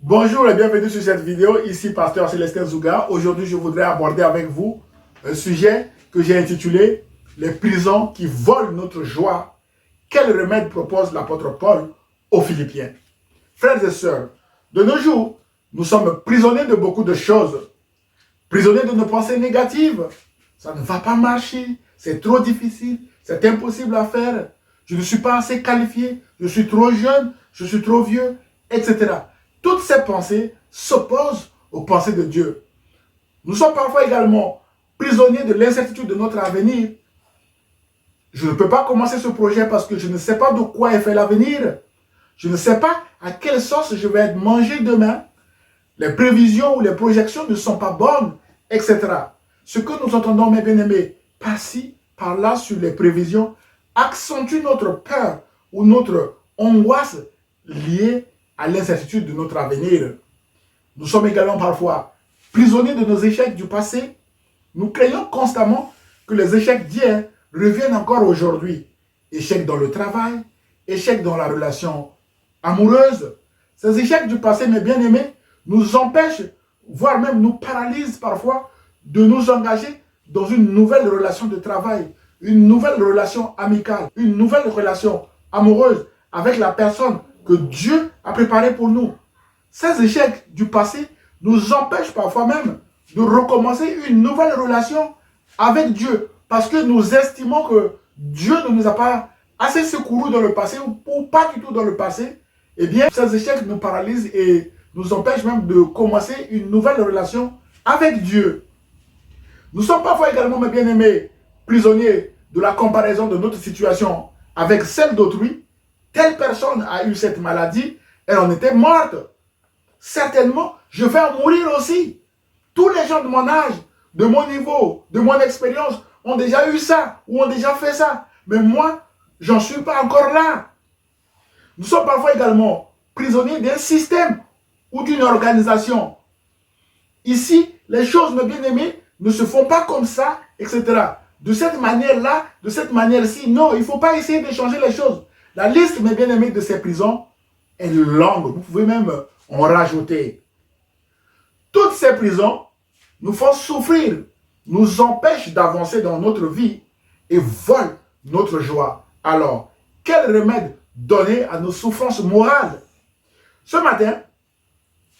Bonjour et bienvenue sur cette vidéo, ici Pasteur Célestin Zouga. Aujourd'hui, je voudrais aborder avec vous un sujet que j'ai intitulé « Les prisons qui volent notre joie ». Quel remède propose l'apôtre Paul aux Philippiens? Frères et sœurs, de nos jours, nous sommes prisonniers de beaucoup de choses. Prisonniers de nos pensées négatives. Ça ne va pas marcher, c'est trop difficile, c'est impossible à faire. Je ne suis pas assez qualifié, je suis trop jeune, je suis trop vieux, etc. Toutes ces pensées s'opposent aux pensées de Dieu. Nous sommes parfois également prisonniers de l'incertitude de notre avenir. Je ne peux pas commencer ce projet parce que je ne sais pas de quoi est fait l'avenir. Je ne sais pas à quelle sauce je vais être mangé demain. Les prévisions ou les projections ne sont pas bonnes, etc. Ce que nous entendons, mes bien-aimés, par-ci, par-là, sur les prévisions, accentue notre peur ou notre angoisse liée à l'incertitude de notre avenir. Nous sommes également parfois prisonniers de nos échecs du passé. Nous craignons constamment que les échecs d'hier reviennent encore aujourd'hui. Échecs dans le travail, échecs dans la relation amoureuse. Ces échecs du passé, mes bien-aimés, nous empêchent, voire même nous paralysent parfois, de nous engager dans une nouvelle relation de travail, une nouvelle relation amicale, une nouvelle relation amoureuse avec la personne que Dieu a préparée pour nous. Ces échecs du passé nous empêchent parfois même de recommencer une nouvelle relation avec Dieu parce que nous estimons que Dieu ne nous a pas assez secourus dans le passé ou pas du tout dans le passé. Eh bien, ces échecs nous paralysent et nous empêchent même de commencer une nouvelle relation avec Dieu. Nous sommes parfois également, mes bien-aimés, prisonniers de la comparaison de notre situation avec celle d'autrui. Telle personne a eu cette maladie, elle en était morte. Certainement, je vais en mourir aussi. Tous les gens de mon âge, de mon niveau, de mon expérience ont déjà eu ça ou ont déjà fait ça. Mais moi, j'en suis pas encore là. Nous sommes parfois également prisonniers d'un système ou d'une organisation. Ici, les choses, mes bien-aimés, ne se font pas comme ça, etc. De cette manière-là, de cette manière-ci. Non, il ne faut pas essayer de changer les choses. La liste, mes bien-aimés, de ces prisons est longue. Vous pouvez même en rajouter. Toutes ces prisons nous font souffrir, nous empêchent d'avancer dans notre vie et volent notre joie. Alors, quel remède donner à nos souffrances morales? Ce matin,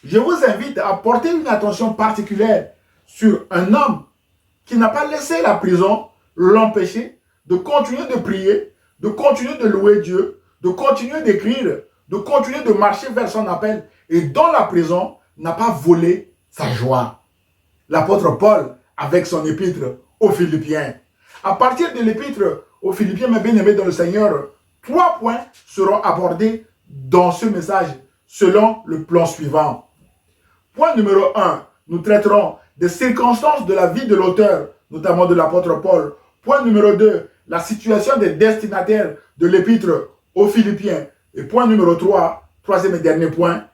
je vous invite à porter une attention particulière sur un homme qui n'a pas laissé la prison l'empêcher de continuer de prier, de continuer de louer Dieu, de continuer d'écrire, de continuer de marcher vers son appel et dans la prison n'a pas volé sa joie. L'apôtre Paul avec son épître aux Philippiens. À partir de l'épître aux Philippiens, mes bien-aimés dans le Seigneur, 3 points seront abordés dans ce message selon le plan suivant. Point numéro 1, nous traiterons des circonstances de la vie de l'auteur, notamment de l'apôtre Paul. Point numéro 2, la situation des destinataires de l'épître aux Philippiens. Et point numéro 3, troisième et dernier point,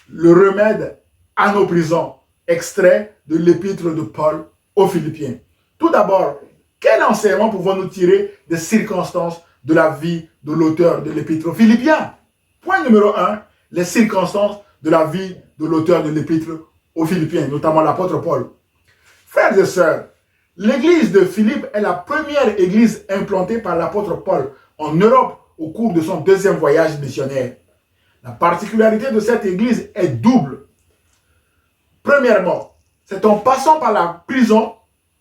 le remède à nos prisons, extrait de l'épître de Paul aux Philippiens. Tout d'abord, quel enseignement pouvons-nous tirer des circonstances de la vie de l'auteur de l'épître aux Philippiens? Point numéro 1, les circonstances de la vie de l'auteur de l'épître aux Philippiens, notamment l'apôtre Paul. Frères et sœurs, l'église de Philippe est la première église implantée par l'apôtre Paul en Europe au cours de son deuxième voyage missionnaire. La particularité de cette église est double. Premièrement, c'est en passant par la prison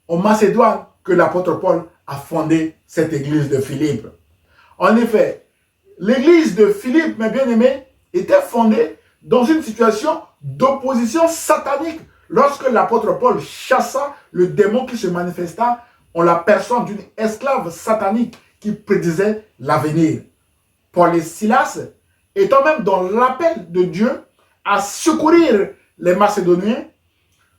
en Macédoine que l'apôtre Paul a fondé cette église de Philippe. En effet, l'église de Philippe, mes bien-aimés, était fondée dans une situation d'opposition satanique lorsque l'apôtre Paul chassa le démon qui se manifesta en la personne d'une esclave satanique qui prédisait l'avenir. Paul et Silas, étant même dans l'appel de Dieu à secourir les Macédoniens,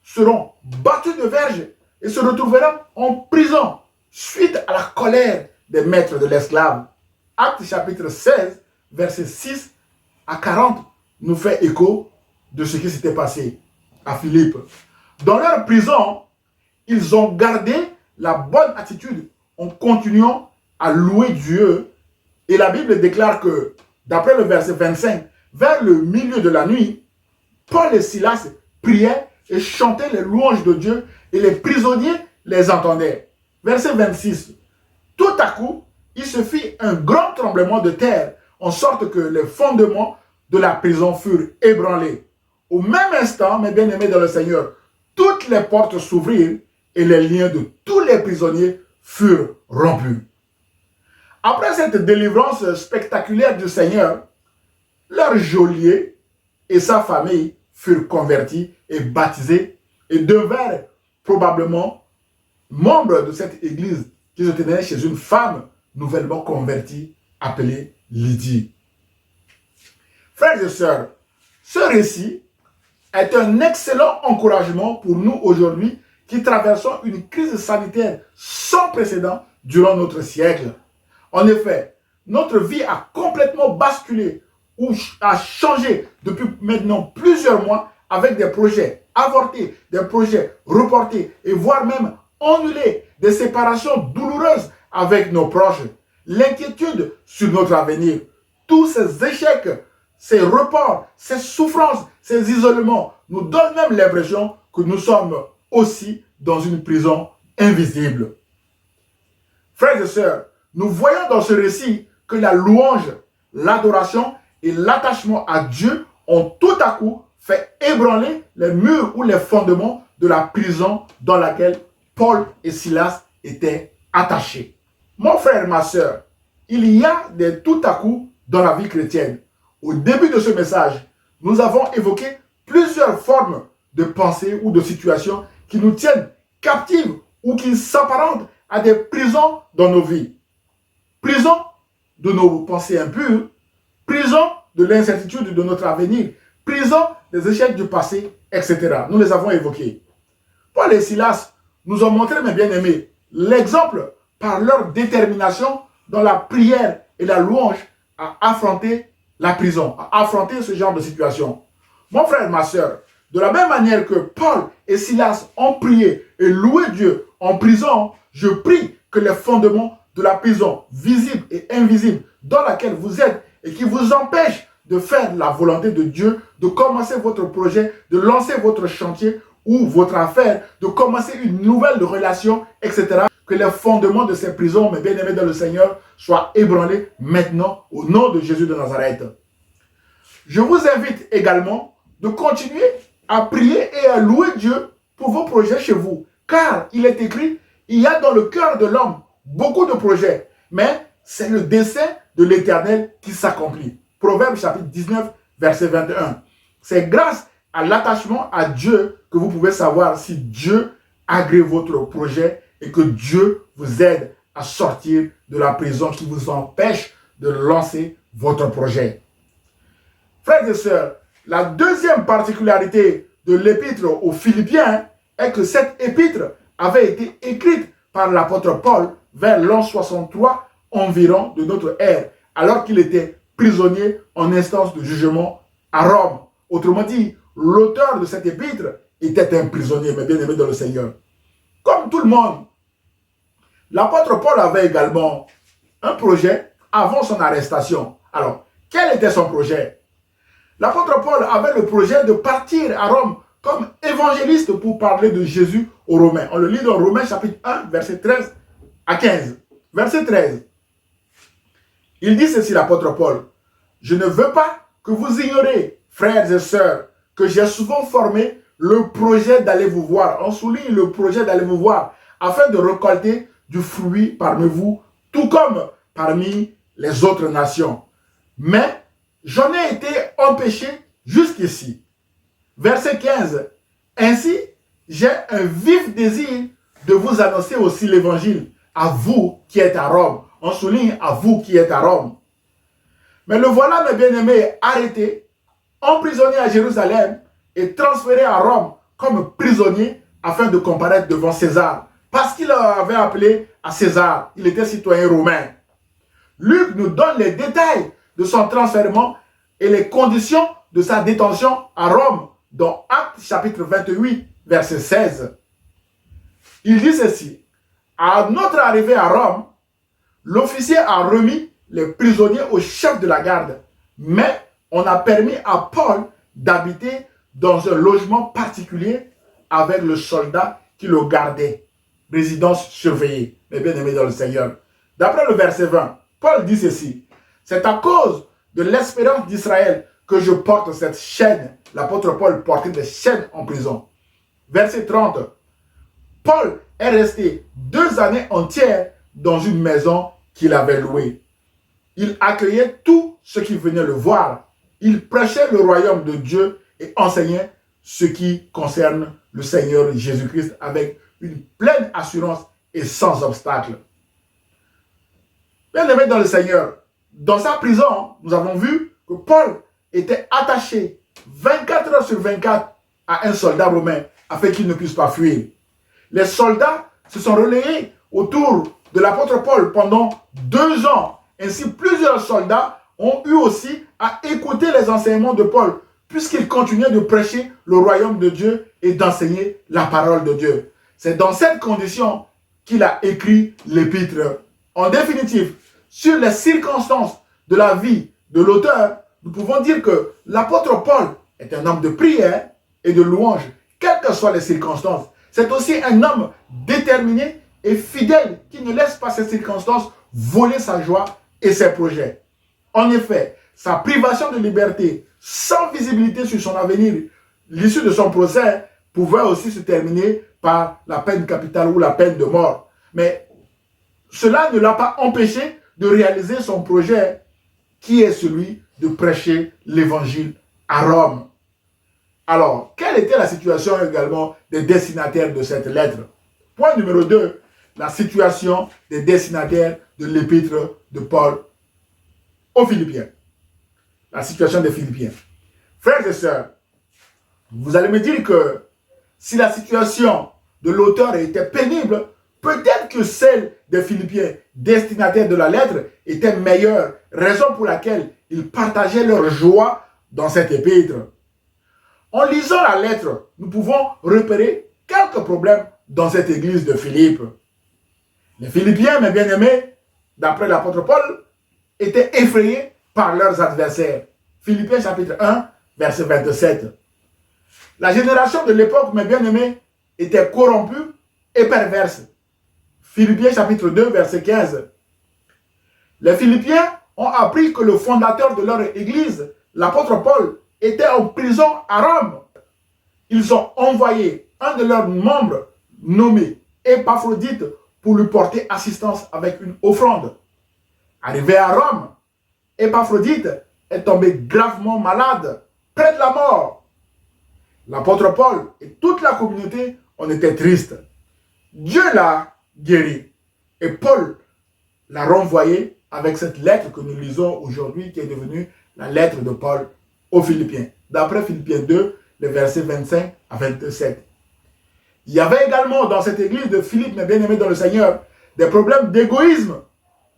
seront battus de verge et se retrouveront en prison suite à la colère des maîtres de l'esclave. Actes chapitre 16, versets 6 à 40 nous fait écho de ce qui s'était passé à Philippe. Dans leur prison, ils ont gardé la bonne attitude en continuant à louer Dieu. Et la Bible déclare que, d'après le verset 25, vers le milieu de la nuit, Paul et Silas priaient et chantaient les louanges de Dieu et les prisonniers les entendaient. Verset 26. Tout à coup, il se fit un grand tremblement de terre, en sorte que les fondements de la prison furent ébranlés. Au même instant, mes bien-aimés dans le Seigneur, toutes les portes s'ouvrirent et les liens de tous les prisonniers furent rompus. Après cette délivrance spectaculaire du Seigneur, leur geôlier et sa famille furent convertis et baptisés et devinrent probablement membres de cette église qui se tenait chez une femme nouvellement convertie appelée Lydie. Frères et sœurs, ce récit est un excellent encouragement pour nous aujourd'hui qui traversons une crise sanitaire sans précédent durant notre siècle. En effet, notre vie a complètement basculé ou a changé depuis maintenant plusieurs mois avec des projets avortés, des projets reportés et voire même annulés, des séparations douloureuses avec nos proches, l'inquiétude sur notre avenir, tous ces échecs, ces reports, ces souffrances, ces isolements nous donnent même l'impression que nous sommes aussi dans une prison invisible. Frères et sœurs, nous voyons dans ce récit que la louange, l'adoration et l'attachement à Dieu ont tout à coup fait ébranler les murs ou les fondements de la prison dans laquelle Paul et Silas étaient attachés. Mon frère, ma sœur, il y a des tout à coup dans la vie chrétienne. Au début de ce message, nous avons évoqué plusieurs formes de pensée ou de situations qui nous tiennent captives ou qui s'apparentent à des prisons dans nos vies. Prison de nos pensées impures, prison de l'incertitude de notre avenir, prison des échecs du passé, etc. Nous les avons évoqués. Paul et Silas nous ont montré, mes bien-aimés, l'exemple par leur détermination dans la prière et la louange à affronter la prison, à affronter ce genre de situation. Mon frère, ma soeur, de la même manière que Paul et Silas ont prié et loué Dieu en prison, je prie que les fondements de la prison visible et invisible dans laquelle vous êtes et qui vous empêche de faire la volonté de Dieu, de commencer votre projet, de lancer votre chantier ou votre affaire, de commencer une nouvelle relation, etc. Que les fondements de ces prisons, mes bien-aimés dans le Seigneur, soient ébranlés maintenant au nom de Jésus de Nazareth. Je vous invite également de continuer à prier et à louer Dieu pour vos projets chez vous. Car il est écrit, il y a dans le cœur de l'homme beaucoup de projets, mais c'est le dessein de l'Éternel qui s'accomplit. Proverbe chapitre 19, verset 21. C'est grâce à l'attachement à Dieu que vous pouvez savoir si Dieu agrée votre projet et que Dieu vous aide à sortir de la prison qui vous empêche de lancer votre projet. Frères et sœurs, la deuxième particularité de l'épître aux Philippiens est que cette épître avait été écrite par l'apôtre Paul vers l'an 63 environ de notre ère, alors qu'il était prisonnier en instance de jugement à Rome. Autrement dit, l'auteur de cette épître était un prisonnier, mais bien aimé dans le Seigneur. Comme tout le monde, l'apôtre Paul avait également un projet avant son arrestation. Alors, quel était son projet? L'apôtre Paul avait le projet de partir à Rome comme évangéliste pour parler de Jésus aux Romains. On le lit dans Romains chapitre 1, verset 13 à 15. Verset 13. Il dit ceci, l'apôtre Paul. « Je ne veux pas que vous ignorez, frères et sœurs, que j'ai souvent formé le projet d'aller vous voir. » On souligne le projet d'aller vous voir afin de récolter du fruit parmi vous, tout comme parmi les autres nations. Mais j'en ai été empêché jusqu'ici. Verset 15. Ainsi, j'ai un vif désir de vous annoncer aussi l'évangile à vous qui êtes à Rome. On souligne à vous qui êtes à Rome. Mais le voilà, mes bien-aimés, arrêté, emprisonné à Jérusalem et transféré à Rome comme prisonnier afin de comparaître devant César. Parce qu'il avait appelé à César, il était citoyen romain. Luc nous donne les détails de son transfèrement et les conditions de sa détention à Rome dans Actes chapitre 28, verset 16. Il dit ceci. À notre arrivée à Rome, l'officier a remis les prisonniers au chef de la garde, mais on a permis à Paul d'habiter dans un logement particulier avec le soldat qui le gardait. Résidence surveillée, mes bien-aimés dans le Seigneur. D'après le verset 20, Paul dit ceci. C'est à cause de l'espérance d'Israël que je porte cette chaîne. L'apôtre Paul portait des chaînes en prison. Verset 30. Paul est resté 2 années entières dans une maison qu'il avait louée. Il accueillait tous ceux qui venaient le voir. Il prêchait le royaume de Dieu et enseignait ce qui concerne le Seigneur Jésus-Christ avec une pleine assurance et sans obstacle. Bien-aimés dans le Seigneur, dans sa prison, nous avons vu que Paul était attaché 24 heures sur 24 à un soldat romain afin qu'il ne puisse pas fuir. Les soldats se sont relayés autour de l'apôtre Paul pendant 2 ans. Ainsi, plusieurs soldats ont eu aussi à écouter les enseignements de Paul, puisqu'il continuait de prêcher le royaume de Dieu et d'enseigner la parole de Dieu. C'est dans cette condition qu'il a écrit l'épître. En définitive, sur les circonstances de la vie de l'auteur, nous pouvons dire que l'apôtre Paul est un homme de prière et de louange, quelles que soient les circonstances. C'est aussi un homme déterminé et fidèle qui ne laisse pas ces circonstances voler sa joie et ses projets. En effet, sa privation de liberté sans visibilité sur son avenir, l'issue de son procès pouvait aussi se terminer par la peine capitale ou la peine de mort. Mais cela ne l'a pas empêché de réaliser son projet qui est celui de prêcher l'évangile à Rome. Alors, quelle était la situation également des destinataires de cette lettre? Point numéro 2, la situation des destinataires de l'épître de Paul aux Philippiens. La situation des Philippiens. Frères et sœurs, vous allez me dire que si la situation de l'auteur était pénible, peut-être que celle des Philippiens, destinataires de la lettre, était meilleure, raison pour laquelle ils partageaient leur joie dans cette épître. En lisant la lettre, nous pouvons repérer quelques problèmes dans cette église de Philippe. Les Philippiens, mes bien-aimés, d'après l'apôtre Paul, étaient effrayés par leurs adversaires. Philippiens chapitre 1, verset 27. La génération de l'époque, mes bien-aimés, était corrompue et perverse. Philippiens chapitre 2, verset 15. Les Philippiens ont appris que le fondateur de leur église, l'apôtre Paul, était en prison à Rome. Ils ont envoyé un de leurs membres nommé Épaphrodite pour lui porter assistance avec une offrande. Arrivé à Rome, Épaphrodite est tombé gravement malade, près de la mort. L'apôtre Paul et toute la communauté en étaient tristes. Dieu l'a guéri et Paul l'a renvoyé avec cette lettre que nous lisons aujourd'hui qui est devenue la lettre de Paul aux Philippiens. D'après Philippiens 2, les versets 25 à 27. Il y avait également dans cette église de Philippe, mes bien-aimés dans le Seigneur, des problèmes d'égoïsme,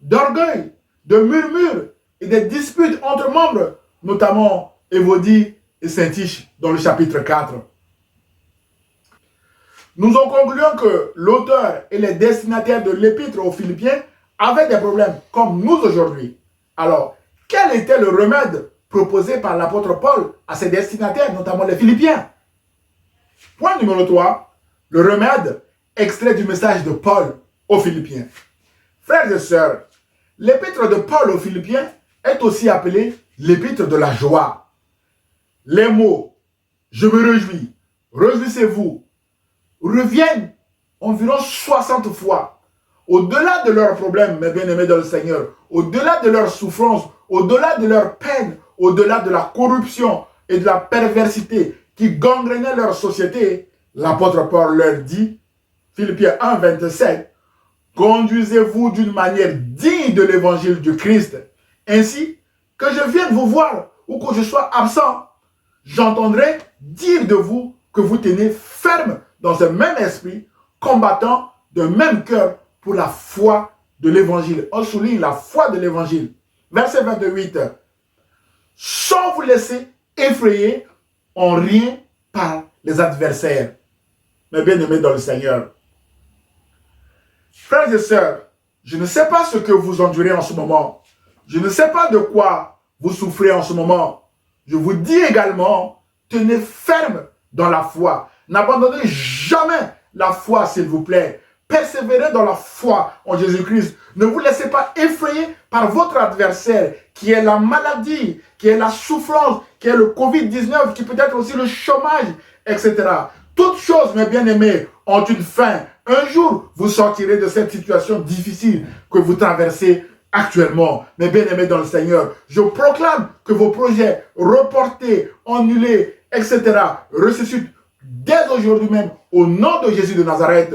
d'orgueil, de murmures et des disputes entre membres, notamment Évodie et Syntyche dans le chapitre 4. Nous en concluons que l'auteur et les destinataires de l'épître aux Philippiens avaient des problèmes comme nous aujourd'hui. Alors, quel était le remède proposé par l'apôtre Paul à ses destinataires, notamment les Philippiens? Point numéro 3, le remède extrait du message de Paul aux Philippiens. Frères et sœurs, l'épître de Paul aux Philippiens est aussi appelée l'épître de la joie. Les mots « je me réjouis »,« réjouissez-vous » reviennent environ 60 fois. Au-delà de leurs problèmes, mes bien-aimés dans le Seigneur, au-delà de leurs souffrances, au-delà de leurs peines, au-delà de la corruption et de la perversité qui gangrénaient leur société, l'apôtre Paul leur dit, Philippiens 1, 27, « Conduisez-vous d'une manière digne de l'évangile du Christ, ainsi que je vienne vous voir ou que je sois absent, j'entendrai dire de vous que vous tenez ferme dans un même esprit, combattant d'un même cœur pour la foi de l'évangile. » On souligne la foi de l'évangile. Verset 28. « Sans vous laisser effrayer en rien par les adversaires. » Mes bien-aimés dans le Seigneur. Frères et sœurs, je ne sais pas ce que vous endurez en ce moment. Je ne sais pas de quoi vous souffrez en ce moment. Je vous dis également tenez ferme dans la foi. N'abandonnez jamais la foi, s'il vous plaît. Persévérez dans la foi en Jésus-Christ. Ne vous laissez pas effrayer par votre adversaire, qui est la maladie, qui est la souffrance, qui est le Covid-19, qui peut être aussi le chômage, etc. Toutes choses, mes bien-aimés, ont une fin. Un jour, vous sortirez de cette situation difficile que vous traversez actuellement. Mes bien-aimés dans le Seigneur, je proclame que vos projets reportés, annulés, etc. ressuscitent dès aujourd'hui même au nom de Jésus de Nazareth.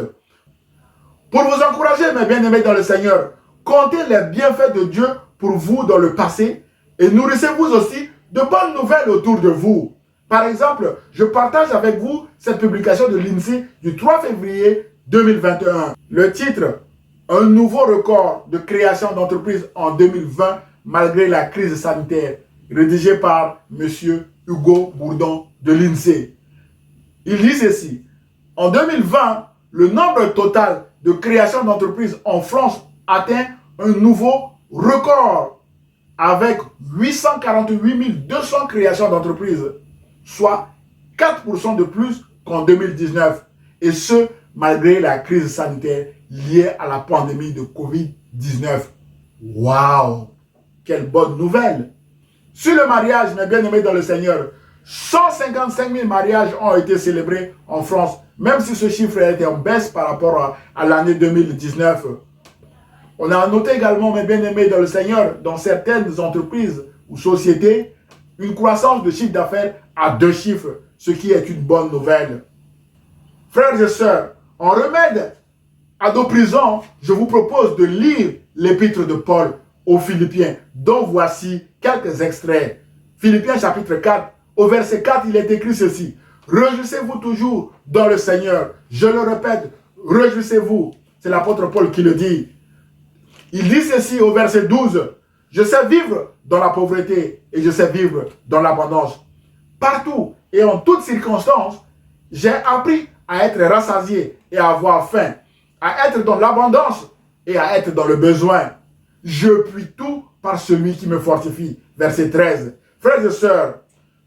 Pour vous encourager, mes bien-aimés dans le Seigneur, comptez les bienfaits de Dieu pour vous dans le passé et nourrissez-vous aussi de bonnes nouvelles autour de vous. Par exemple, je partage avec vous cette publication de l'INSEE du 3 février 2021. Le titre, un nouveau record de création d'entreprises en 2020 malgré la crise sanitaire, rédigé par M. Hugo Bourdon de l'INSEE. Il dit ceci, en 2020, le nombre total de création d'entreprises en France atteint un nouveau record avec 848 200 créations d'entreprises, soit 4% de plus qu'en 2019, et ce, malgré la crise sanitaire liée à la pandémie de Covid-19. Waouh! Quelle bonne nouvelle! Sur le mariage, mes bien-aimés dans le Seigneur, 155 000 mariages ont été célébrés en France, même si ce chiffre a été en baisse par rapport à l'année 2019. On a noté également, mes bien-aimés dans le Seigneur, dans certaines entreprises ou sociétés, une croissance de chiffre d'affaires à 2 chiffres, ce qui est une bonne nouvelle. Frères et sœurs, en remède à nos prisons, je vous propose de lire l'épître de Paul aux Philippiens, dont voici quelques extraits. Philippiens chapitre 4, au verset 4, il est écrit ceci. Réjouissez-vous toujours dans le Seigneur. Je le répète, réjouissez-vous. C'est l'apôtre Paul qui le dit. Il dit ceci au verset 12. Je sais vivre dans la pauvreté et je sais vivre dans l'abondance. Partout et en toutes circonstances, j'ai appris à être rassasié et à avoir faim, à être dans l'abondance et à être dans le besoin. Je puis tout par celui qui me fortifie. Verset 13. Frères et sœurs,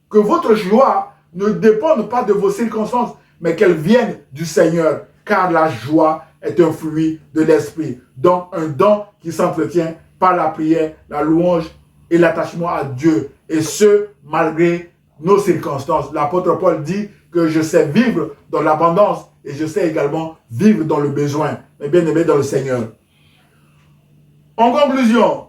que votre joie ne dépende pas de vos circonstances, mais qu'elle vienne du Seigneur, car la joie est un fruit de l'esprit, donc un don qui s'entretient par la prière, la louange et l'attachement à Dieu, et ce, malgré nos circonstances. L'apôtre Paul dit que je sais vivre dans l'abondance et je sais également vivre dans le besoin, mais bien aimé dans le Seigneur. En conclusion,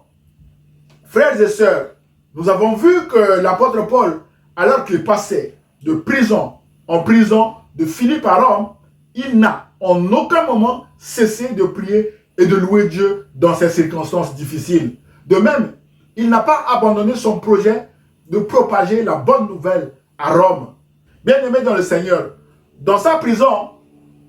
frères et sœurs, nous avons vu que l'apôtre Paul, alors qu'il passait de prison en prison, de Philippe à Rome, il n'a en aucun moment cessé de prier et de louer Dieu dans ces circonstances difficiles. De même, il n'a pas abandonné son projet de propager la bonne nouvelle à Rome. Bien aimé dans le Seigneur, dans sa prison,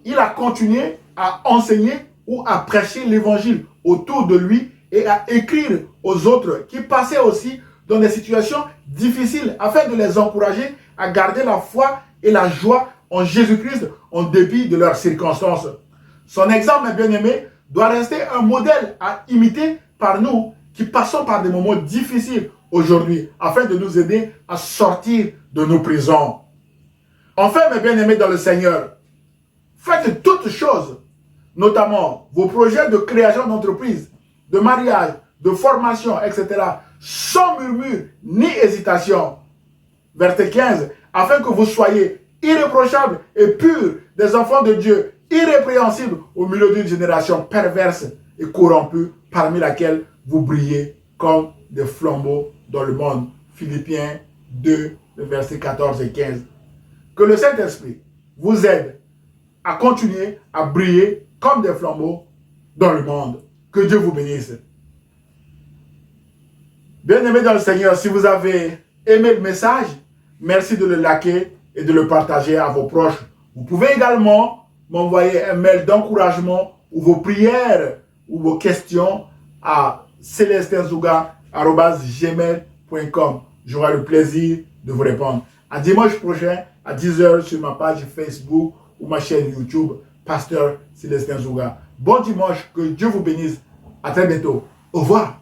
il a continué à enseigner ou à prêcher l'évangile autour de lui et à écrire aux autres qui passaient aussi dans des situations difficiles afin de les encourager à garder la foi et la joie en Jésus-Christ en dépit de leurs circonstances. Son exemple, mes bien-aimés, doit rester un modèle à imiter par nous qui passons par des moments difficiles aujourd'hui afin de nous aider à sortir de nos prisons. Enfin, mes bien-aimés dans le Seigneur, faites toutes choses, notamment vos projets de création d'entreprise, de mariage, de formation, etc., sans murmure ni hésitation. Verset 15, afin que vous soyez irréprochables et purs, des enfants de Dieu, irrépréhensibles au milieu d'une génération perverse et corrompue, parmi laquelle vous brillez comme des flambeaux dans le monde. Philippiens 2, versets 14 et 15. Que le Saint-Esprit vous aide à continuer à briller comme des flambeaux dans le monde. Que Dieu vous bénisse. Bien-aimés dans le Seigneur, si vous avez aimé le message, merci de le liker et de le partager à vos proches. Vous pouvez également m'envoyer un mail d'encouragement ou vos prières ou vos questions à celestinzouga@gmail.com. J'aurai le plaisir de vous répondre. À dimanche prochain, à 10 h sur ma page Facebook ou ma chaîne YouTube, Pasteur Célestin Zouga. Bon dimanche, que Dieu vous bénisse. À très bientôt. Au revoir.